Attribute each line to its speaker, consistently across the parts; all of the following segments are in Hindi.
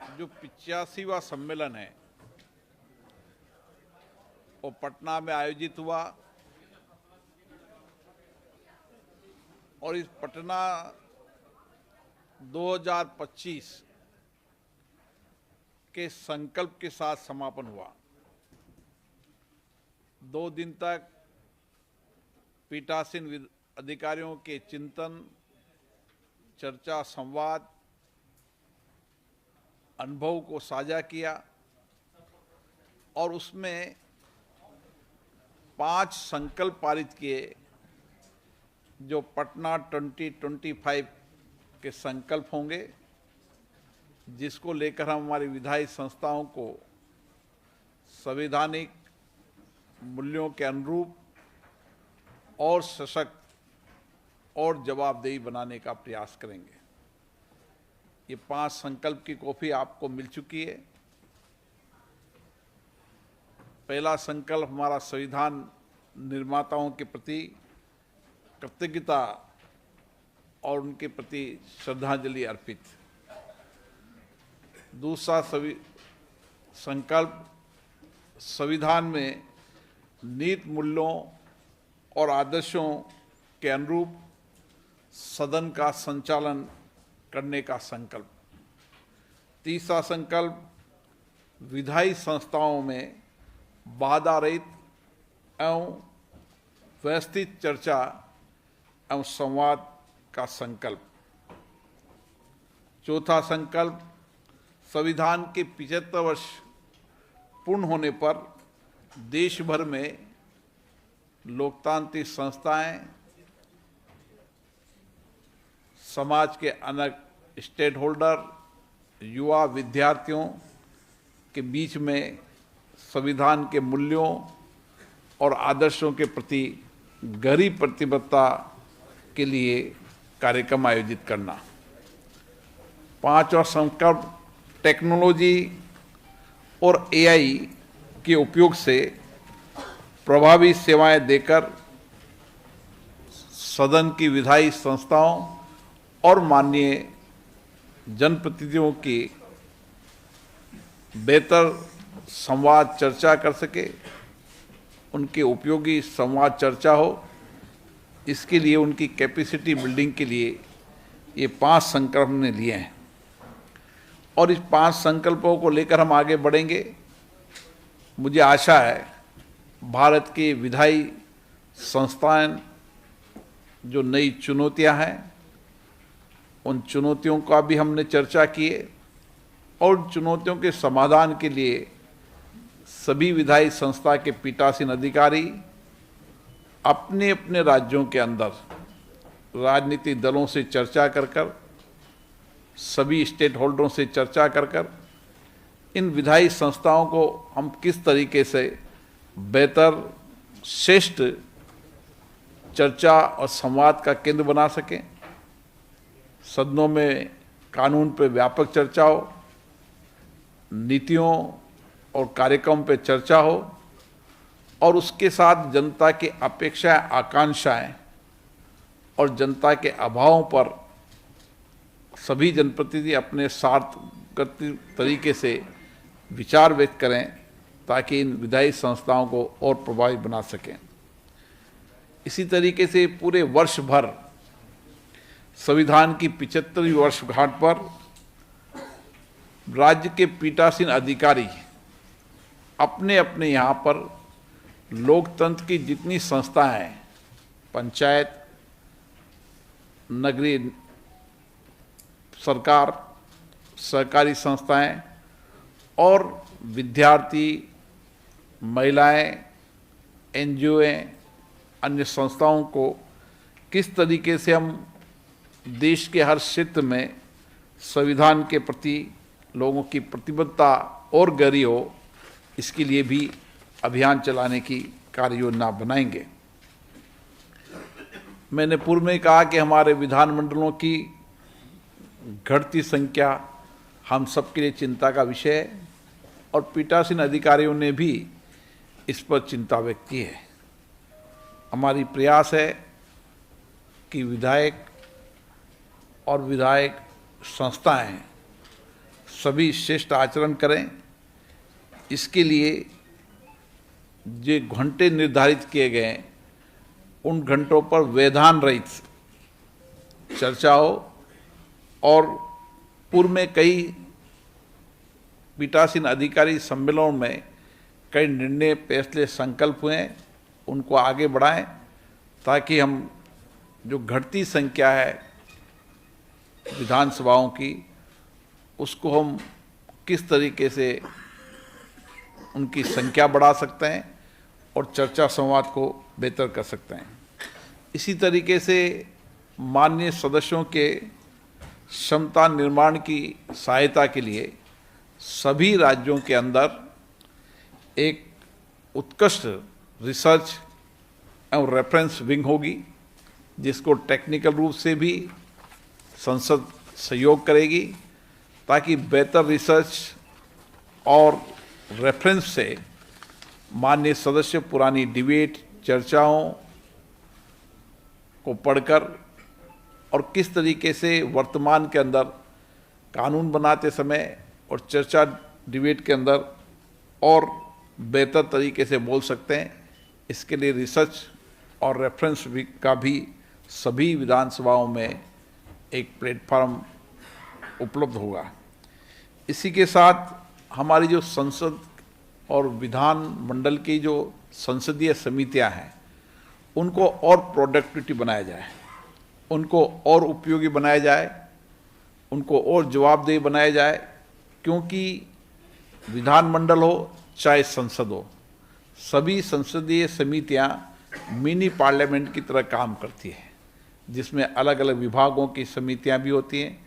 Speaker 1: जो 85वां सम्मेलन है वो पटना में आयोजित हुआ और इस पटना 2025 के संकल्प के साथ समापन हुआ। 2 दिन तक पीठासीन अधिकारियों के चिंतन, चर्चा, संवाद, अनुभव को साझा किया और उसमें 5 संकल्प पारित किए जो पटना 2025 के संकल्प होंगे, जिसको लेकर हम हमारी विधायी संस्थाओं को संवैधानिक मूल्यों के अनुरूप और सशक्त और जवाबदेही बनाने का प्रयास करेंगे। ये 5 संकल्प की कॉपी आपको मिल चुकी है। पहला संकल्प हमारा संविधान निर्माताओं के प्रति कृतज्ञता और उनके प्रति श्रद्धांजलि अर्पित। दूसरा संकल्प संविधान में नीति, मूल्यों और आदर्शों के अनुरूप सदन का संचालन करने का संकल्प। तीसरा संकल्प विधायी संस्थाओं में बाधा रहित एवं व्यवस्थित चर्चा एवं संवाद का संकल्प। चौथा संकल्प संविधान के 75 वर्ष पूर्ण होने पर देश भर में लोकतांत्रिक संस्थाएं, समाज के अनेक स्टेक होल्डर, युवा, विद्यार्थियों के बीच में संविधान के मूल्यों और आदर्शों के प्रति गहरी प्रतिबद्धता के लिए कार्यक्रम आयोजित करना। 5वां संकल्प टेक्नोलॉजी और AI के उपयोग से प्रभावी सेवाएं देकर सदन की विधायी संस्थाओं और माननीय जनप्रतिनिधियों की बेहतर संवाद चर्चा कर सके, उनके उपयोगी संवाद चर्चा हो। इसके लिए उनकी कैपेसिटी बिल्डिंग के लिए ये 5 संकल्प हमने लिए हैं और इस 5 संकल्पों को लेकर हम आगे बढ़ेंगे। मुझे आशा है भारत की विधायी संस्थाएं जो नई चुनौतियां हैं, उन चुनौतियों का भी हमने चर्चा की है और चुनौतियों के समाधान के लिए सभी विधायी संस्था के पीठासीन अधिकारी अपने अपने राज्यों के अंदर राजनीतिक दलों से चर्चा कर सभी स्टेक होल्डरों से चर्चा कर इन विधायी संस्थाओं को हम किस तरीके से बेहतर, श्रेष्ठ चर्चा और संवाद का केंद्र बना सकें। सदनों में कानून पर व्यापक चर्चा हो, नीतियों और कार्यक्रम पर चर्चा हो और उसके साथ जनता की अपेक्षाएं, आकांक्षाएं और जनता के अभावों पर सभी जनप्रतिनिधि अपने सार्थक तरीके से विचार व्यक्त करें ताकि इन विधायी संस्थाओं को और प्रभावी बना सकें। इसी तरीके से पूरे वर्ष भर संविधान की 75वीं वर्षगांठ पर राज्य के पीठासीन अधिकारी अपने अपने यहाँ पर लोकतंत्र की जितनी संस्थाएं हैं, पंचायत, नगरीय सरकार, सहकारी संस्थाएं और विद्यार्थी, महिलाएं, NGO, अन्य संस्थाओं को किस तरीके से हम देश के हर क्षेत्र में संविधान के प्रति लोगों की प्रतिबद्धता और गहरी हो, इसके लिए भी अभियान चलाने की कार्य योजना बनाएंगे। मैंने पूर्व में कहा कि हमारे विधानमंडलों की घटती संख्या हम सबके लिए चिंता का विषय है और पीठासीन अधिकारियों ने भी इस पर चिंता व्यक्त की है। हमारी प्रयास है कि विधायक और विधायक संस्थाएं सभी श्रेष्ठ आचरण करें। इसके लिए जो घंटे निर्धारित किए गए हैं उन घंटों पर व्यवधान रहित चर्चा हो और पूर्व में कई पीठासीन अधिकारी सम्मेलनों में कई निर्णय, फैसले, संकल्प हुए हैं, उनको आगे बढ़ाएं ताकि हम जो घटती संख्या है विधानसभाओं की उसको हम किस तरीके से उनकी संख्या बढ़ा सकते हैं और चर्चा संवाद को बेहतर कर सकते हैं। इसी तरीके से माननीय सदस्यों के क्षमता निर्माण की सहायता के लिए सभी राज्यों के अंदर एक उत्कृष्ट रिसर्च एवं रेफरेंस विंग होगी, जिसको टेक्निकल रूप से भी संसद सहयोग करेगी ताकि बेहतर रिसर्च और रेफरेंस से माननीय सदस्य पुरानी डिबेट, चर्चाओं को पढ़कर और किस तरीके से वर्तमान के अंदर कानून बनाते समय और चर्चा डिबेट के अंदर और बेहतर तरीके से बोल सकते हैं, इसके लिए रिसर्च और रेफरेंस का भी सभी विधानसभाओं में एक प्लेटफॉर्म उपलब्ध होगा। इसी के साथ हमारी जो संसद और विधान मंडल की जो संसदीय समितियां हैं उनको और प्रोडक्टिविटी बनाया जाए, उनको और उपयोगी बनाया जाए, उनको और जवाबदेह बनाया जाए, क्योंकि विधानमंडल हो चाहे संसद हो, सभी संसदीय समितियां मिनी पार्लियामेंट की तरह काम करती है, जिसमें अलग अलग विभागों की समितियां भी होती हैं।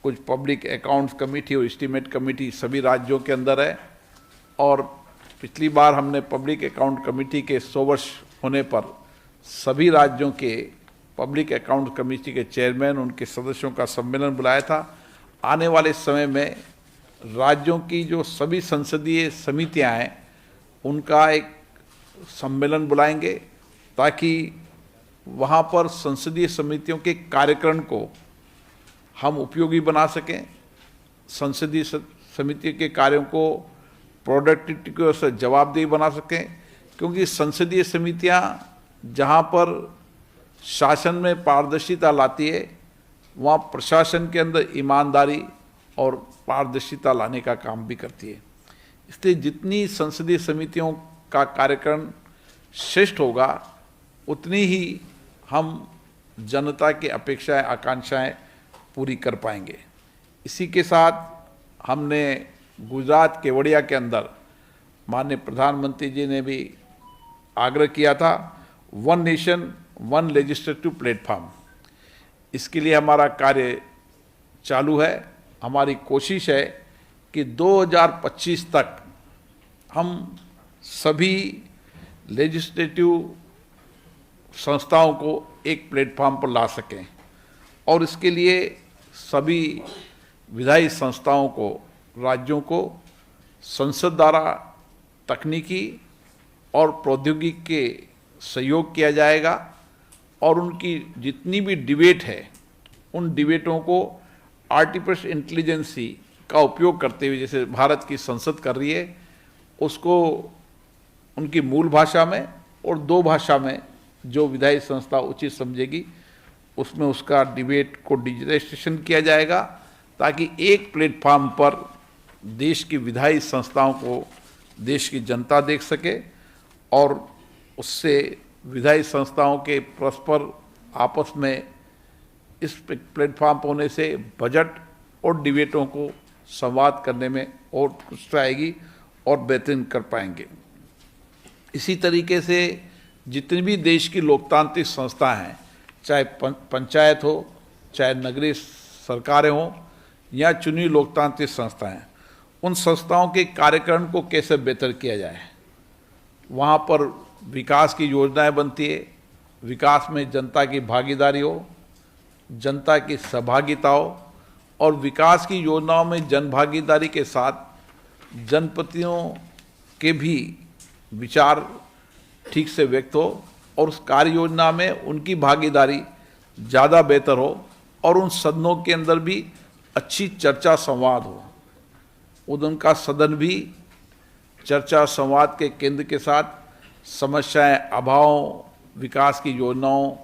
Speaker 1: कुछ पब्लिक अकाउंट्स कमेटी और एस्टीमेट कमेटी सभी राज्यों के अंदर है और पिछली बार हमने पब्लिक अकाउंट कमेटी के 100 वर्ष होने पर सभी राज्यों के पब्लिक अकाउंट कमेटी के चेयरमैन, उनके सदस्यों का सम्मेलन बुलाया था। आने वाले समय में राज्यों की जो सभी संसदीय समितियां हैं उनका एक सम्मेलन बुलाएंगे ताकि वहां पर संसदीय समितियों के कार्यक्रम को हम उपयोगी बना सकें, संसदीय समिति के कार्यों को प्रोडक्टिविटी को से जवाबदेही बना सकें, क्योंकि संसदीय समितियां जहां पर शासन में पारदर्शिता लाती है वहाँ प्रशासन के अंदर ईमानदारी और पारदर्शिता लाने का काम भी करती है। इसलिए जितनी संसदीय समितियों का कार्यक्रम श्रेष्ठ होगा उतनी ही हम जनता की अपेक्षाएं, आकांक्षाएं पूरी कर पाएंगे। इसी के साथ हमने गुजरात केवड़िया के अंदर माननीय प्रधानमंत्री जी ने भी आग्रह किया था, one nation one legislative platform. इसके लिए हमारा कार्य चालू है। हमारी कोशिश है कि 2025 तक हम सभी लेजिस्लेटिव संस्थाओं को एक प्लेटफॉर्म पर ला सकें और इसके लिए सभी विधायी संस्थाओं को, राज्यों को संसद द्वारा तकनीकी और प्रौद्योगिकी के सहयोग किया जाएगा और उनकी जितनी भी डिबेट है उन डिबेटों को आर्टिफिशियल इंटेलिजेंस का उपयोग करते हुए, जैसे भारत की संसद कर रही है, उसको उनकी मूल भाषा में और 2 भाषा में जो विधायी संस्था उचित समझेगी उसमें उसका डिबेट को डिजिटाइजेशन किया जाएगा ताकि एक प्लेटफॉर्म पर देश की विधायी संस्थाओं को देश की जनता देख सके और उससे विधायी संस्थाओं के परस्पर आपस में इस प्लेटफॉर्म पर होने से बजट और डिबेटों को संवाद करने में और उत्कृष्टता आएगी और बेहतरीन कर पाएंगे। इसी तरीके से जितनी भी देश की लोकतांत्रिक संस्थाएं हैं, चाहे पंचायत हो, चाहे नगरीय सरकारें हों या चुनी लोकतांत्रिक संस्थाएं, उन संस्थाओं के कार्यक्रम को कैसे बेहतर किया जाए। वहाँ पर विकास की योजनाएं बनती है, विकास में जनता की भागीदारी हो, जनता की सहभागिता हो और विकास की योजनाओं में जनभागीदारी के साथ जनप्रतिनिधियों के भी विचार ठीक से व्यक्त हो और उस कार्य योजना में उनकी भागीदारी ज़्यादा बेहतर हो और उन सदनों के अंदर भी अच्छी चर्चा संवाद हो। उनका सदन भी चर्चा संवाद के केंद्र के साथ समस्याएं, अभाव, विकास की योजनाओं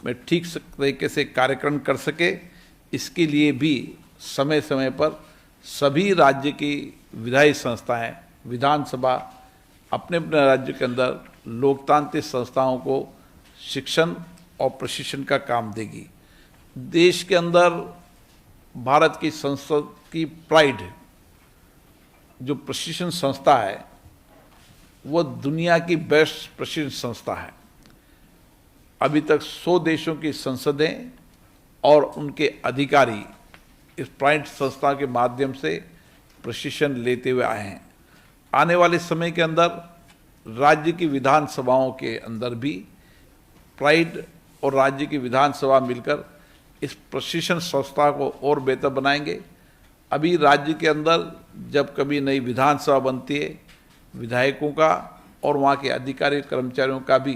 Speaker 1: में ठीक तरीके से कार्यक्रम कर सके, इसके लिए भी समय समय पर सभी राज्य की विधायी संस्थाएं, विधानसभा अपने अपने राज्य के अंदर लोकतांत्रिक संस्थाओं को शिक्षण और प्रशिक्षण का काम देगी। देश के अंदर भारत की संसद की प्राइड जो प्रशिक्षण संस्था है वो दुनिया की बेस्ट प्रशिक्षण संस्था है। अभी तक 100 देशों की संसदें और उनके अधिकारी इस प्राइड संस्था के माध्यम से प्रशिक्षण लेते हुए आए हैं। आने वाले समय के अंदर राज्य की विधानसभाओं के अंदर भी प्राइड और राज्य की विधानसभा मिलकर इस प्रशिक्षण संस्था को और बेहतर बनाएंगे। अभी राज्य के अंदर जब कभी नई विधानसभा बनती है, विधायकों का और वहाँ के अधिकारी कर्मचारियों का भी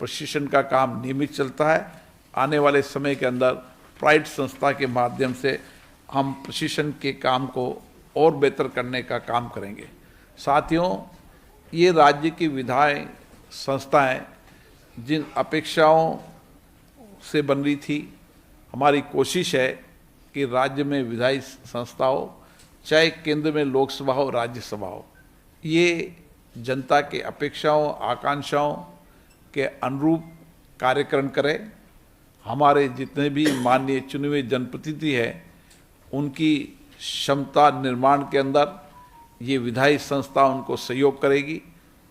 Speaker 1: प्रशिक्षण का काम नियमित चलता है। आने वाले समय के अंदर प्राइड संस्था के माध्यम से हम प्रशिक्षण के काम को और बेहतर करने का काम करेंगे। साथियों, ये राज्य की विधायी संस्थाएं जिन अपेक्षाओं से बन रही थी, हमारी कोशिश है कि राज्य में विधायी संस्था हो, चाहे केंद्र में लोकसभा हो, राज्यसभा हो, ये जनता के अपेक्षाओं, आकांक्षाओं के अनुरूप कार्यक्रम करें। हमारे जितने भी माननीय चुने हुए जनप्रतिनिधि हैं, उनकी क्षमता निर्माण के अंदर ये विधायी संस्था उनको सहयोग करेगी।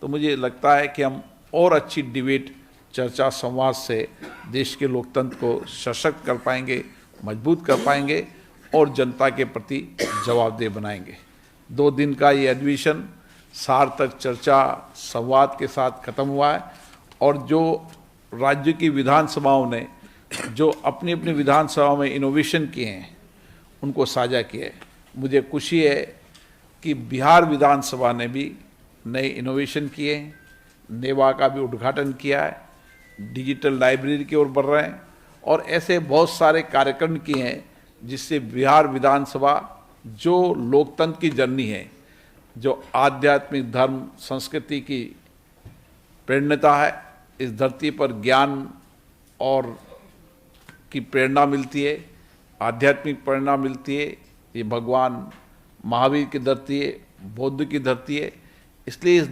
Speaker 1: तो मुझे लगता है कि हम और अच्छी डिबेट, चर्चा, संवाद से देश के लोकतंत्र को सशक्त कर पाएंगे, मजबूत कर पाएंगे और जनता के प्रति जवाबदेह बनाएंगे। 2 दिन का ये अधिवेशन सार्थक चर्चा, संवाद के साथ खत्म हुआ है और जो राज्य की विधानसभाओं ने जो अपनी अपनी विधानसभाओं में इनोवेशन किए हैं, उनको साझा किया है। मुझे खुशी है कि बिहार विधानसभा ने भी नए इनोवेशन किए हैं, नेवा का भी उद्घाटन किया है, डिजिटल लाइब्रेरी की ओर बढ़ रहे हैं और ऐसे बहुत सारे कार्यक्रम किए हैं जिससे बिहार विधानसभा जो लोकतंत्र की जर्नी है, जो आध्यात्मिक धर्म संस्कृति की प्रेरणता है, इस धरती पर ज्ञान और की प्रेरणा मिलती है, आध्यात्मिक प्रेरणा मिलती है। ये भगवान महावीर की धरती है, बौद्ध की धरती है, इसलिए इस